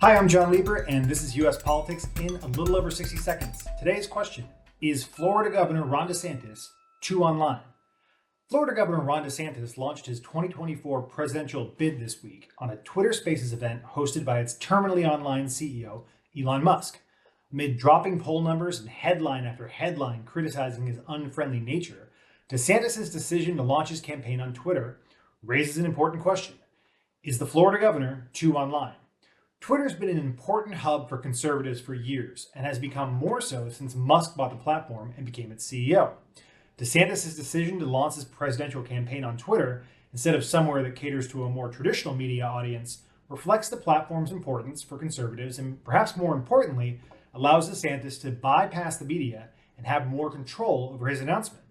Hi, I'm Jon Lieber, and this is U.S. Politics in a little over 60 seconds. Today's question: is Florida Governor Ron DeSantis too online? Florida Governor Ron DeSantis launched his 2024 presidential bid this week on a Twitter Spaces event hosted by its terminally online CEO, Elon Musk. Amid dropping poll numbers and headline after headline criticizing his unfriendly nature, DeSantis' decision to launch his campaign on Twitter raises an important question: is the Florida governor too online? Twitter's been an important hub for conservatives for years and has become more so since Musk bought the platform and became its CEO. DeSantis' decision to launch his presidential campaign on Twitter instead of somewhere that caters to a more traditional media audience reflects the platform's importance for conservatives and, perhaps more importantly, allows DeSantis to bypass the media and have more control over his announcement.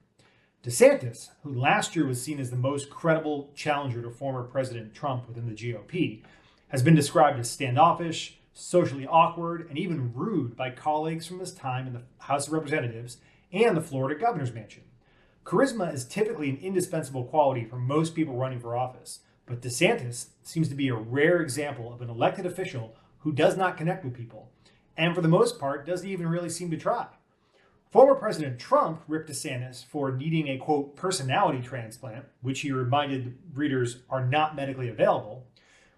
DeSantis, who last year was seen as the most credible challenger to former President Trump within the GOP, has been described as standoffish, socially awkward, and even rude by colleagues from his time in the House of Representatives and the Florida governor's mansion. Charisma is typically an indispensable quality for most people running for office, but DeSantis seems to be a rare example of an elected official who does not connect with people, and for the most part doesn't even really seem to try. Former President Trump ripped DeSantis for needing a, quote, personality transplant, which he reminded readers are not medically available,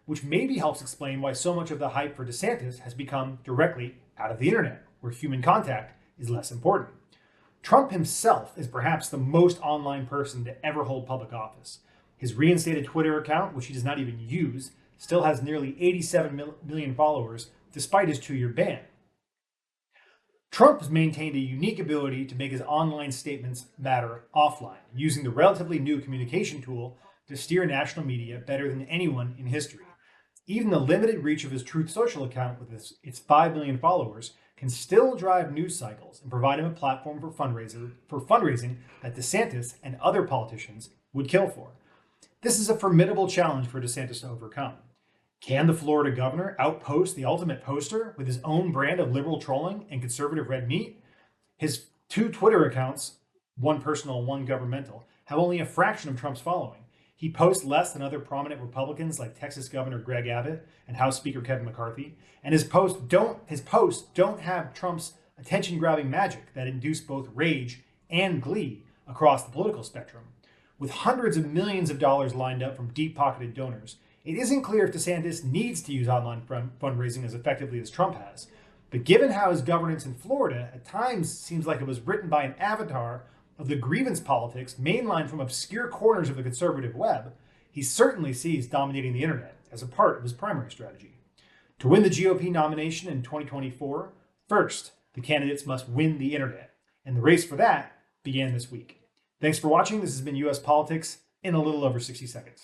which maybe helps explain why so much of the hype for DeSantis has become directly out of the internet, where human contact is less important. Trump himself is perhaps the most online person to ever hold public office. His reinstated Twitter account, which he does not even use, still has nearly 87 million followers despite his 2-year ban. Trump has maintained a unique ability to make his online statements matter offline, using the relatively new communication tool to steer national media better than anyone in history. Even the limited reach of his Truth Social account with its 5 million followers can still drive news cycles and provide him a platform for fundraising that DeSantis and other politicians would kill for. This is a formidable challenge for DeSantis to overcome. Can the Florida governor outpost the ultimate poster with his own brand of liberal trolling and conservative red meat? His 2 Twitter accounts, one personal, one governmental, have only a fraction of Trump's following. He posts less than other prominent Republicans like Texas Governor Greg Abbott and House Speaker Kevin McCarthy, and his posts don't have Trump's attention-grabbing magic that induce both rage and glee across the political spectrum. With hundreds of millions of dollars lined up from deep-pocketed donors, it isn't clear if DeSantis needs to use online fundraising as effectively as Trump has. But given how his governance in Florida at times seems like it was written by an avatar of the grievance politics mainlined from obscure corners of the conservative web, he certainly sees dominating the internet as a part of his primary strategy. To win the GOP nomination in 2024, first, the candidates must win the internet, and the race for that began this week. Thanks for watching. This has been U.S. Politics in a little over 60 seconds.